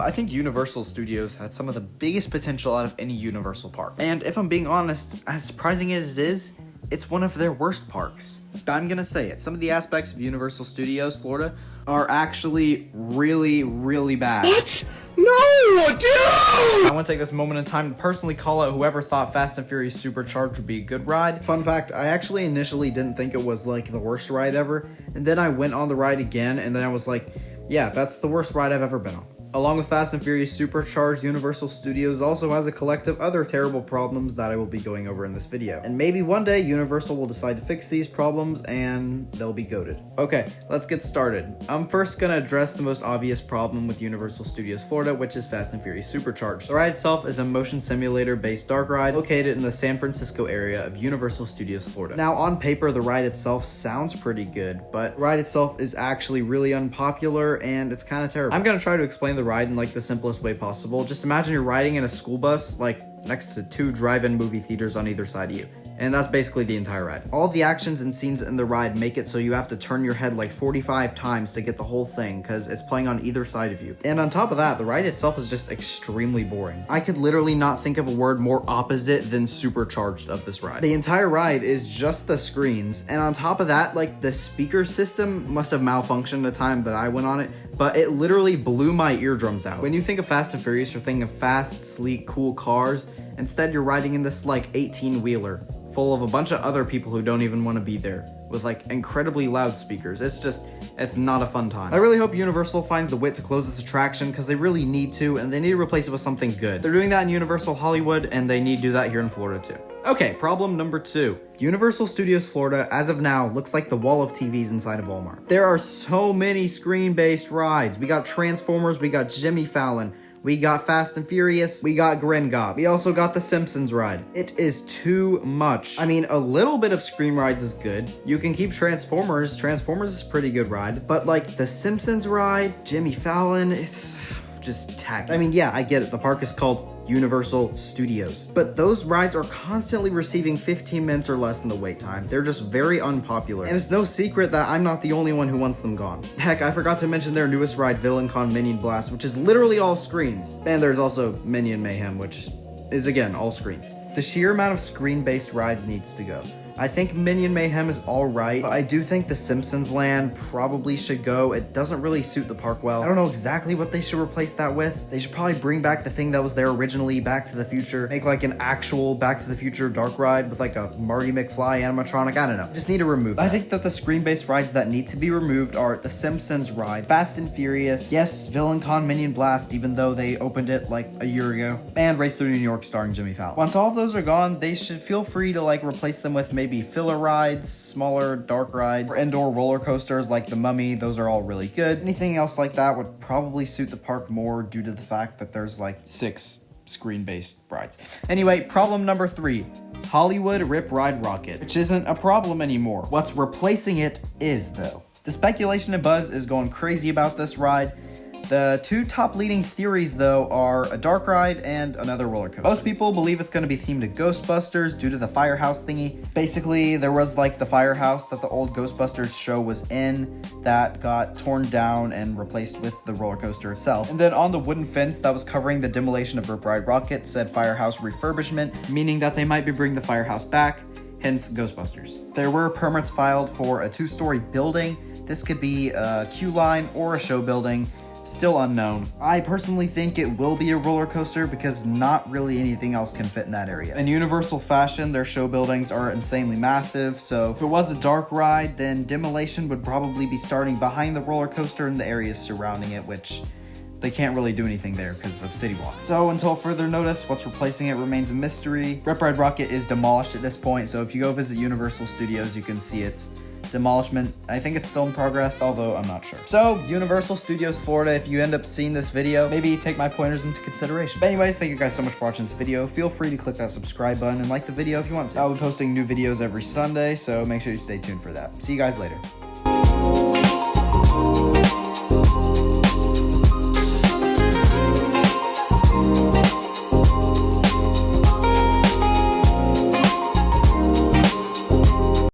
I think Universal Studios had some of the biggest potential out of any Universal park. And if I'm being honest, as surprising as it is, it's one of their worst parks. I'm gonna say it. Some of the aspects of Universal Studios Florida are actually really bad. What? No, dude! I want to take this moment in time to personally call out whoever thought Fast and Furious Supercharged would be a good ride. Fun fact, I actually initially didn't think it was like the worst ride ever, and then I went on the ride again, and then I was like, yeah, that's the worst ride I've ever been on. Along with Fast and Furious Supercharged, Universal Studios also has a collective other terrible problems that I will be going over in this video. And maybe one day Universal will decide to fix these problems and they'll be goated. Okay, let's get started. I'm first gonna address the most obvious problem with Universal Studios Florida, which is Fast and Furious Supercharged. The ride itself is a motion simulator based dark ride located in the San Francisco area of Universal Studios Florida. Now on paper, the ride itself sounds pretty good, but the ride itself is actually really unpopular and it's kind of terrible. I'm gonna try to explain the ride in like the simplest way possible. Just imagine you're riding in a school bus like next to 2 drive-in movie theaters on either side of you. And that's basically the entire ride. All the actions and scenes in the ride make it so you have to turn your head like 45 times to get the whole thing because it's playing on either side of you. And on top of that, the ride itself is just extremely boring. I could literally not think of a word more opposite than supercharged of this ride. The entire ride is just the screens, and on top of that, like the speaker system must have malfunctioned the time that I went on it, but it literally blew my eardrums out. When you think of Fast and Furious, you're thinking of fast, sleek, cool cars. Instead, you're riding in this like 18-wheeler full of a bunch of other people who don't even want to be there with like incredibly loud speakers. It's not a fun time. I really hope Universal finds the wit to close this attraction because they really need to, and they need to replace it with something good. They're doing that in Universal Hollywood, and they need to do that here in Florida too. Okay, problem number 2. Universal Studios Florida, as of now, looks like the wall of TVs inside of Walmart. There are so many screen-based rides. We got Transformers, we got Jimmy Fallon, we got Fast and Furious, we got Gringotts, we also got the Simpsons ride. It is too much. I mean, a little bit of screen rides is good. You can keep Transformers. Transformers is a pretty good ride. But like the Simpsons ride, Jimmy Fallon, it's just tacky. I mean, yeah, I get it. The park is called Universal Studios, but those rides are constantly receiving 15 minutes or less in the wait time. They're just very unpopular, and it's no secret that I'm not the only one who wants them gone. Heck, I forgot to mention their newest ride, VillainCon Minion Blast, which is literally all screens. And there's also Minion Mayhem, which is again all screens. The sheer amount of screen-based rides needs to go. I think Minion Mayhem is alright, but I do think the Simpsons Land probably should go. It doesn't really suit the park well. I don't know exactly what they should replace that with. They should probably bring back the thing that was there originally, Back to the Future. Make like an actual Back to the Future dark ride with like a Marty McFly animatronic. I don't know. Just need to remove that. I think that the screen-based rides that need to be removed are the Simpsons ride, Fast and Furious, yes, VillainCon Minion Blast, even though they opened it like a year ago, and Race Through New York starring Jimmy Fallon. Once all of those are gone, they should feel free to like replace them with maybe filler rides, smaller dark rides, or indoor roller coasters like the Mummy. Those are all really good. Anything else like that would probably suit the park more due to the fact that there's like 6 screen-based rides. Anyway, problem number 3. Hollywood Rip Ride Rockit, which isn't a problem anymore. What's replacing it is, though. The speculation and buzz is going crazy about this ride. The 2 top leading theories, though, are a dark ride and another roller coaster. Most people believe it's going to be themed to Ghostbusters due to the firehouse thingy. Basically, there was like the firehouse that the old Ghostbusters show was in that got torn down and replaced with the roller coaster itself. And then on the wooden fence that was covering the demolition of Rip Ride Rockit said firehouse refurbishment, meaning that they might be bringing the firehouse back, hence Ghostbusters. There were permits filed for a 2-story building. This could be a queue line or a show building. Still unknown. I personally think it will be a roller coaster because not really anything else can fit in that area. In Universal fashion, their show buildings are insanely massive, so if it was a dark ride, then demolition would probably be starting behind the roller coaster and the areas surrounding it, which they can't really do anything there because of City Walk. So until further notice, what's replacing it remains a mystery. Rip Ride Rockit is demolished at this point, so if you go visit Universal Studios, you can see its demolishment. I think it's still in progress, although I'm not sure. So, Universal Studios Florida, if you end up seeing this video, maybe take my pointers into consideration. But anyways, thank you guys so much for watching this video. Feel free to click that subscribe button and like the video if you want to. I'll be posting new videos every Sunday, so make sure you stay tuned for that. See you guys later.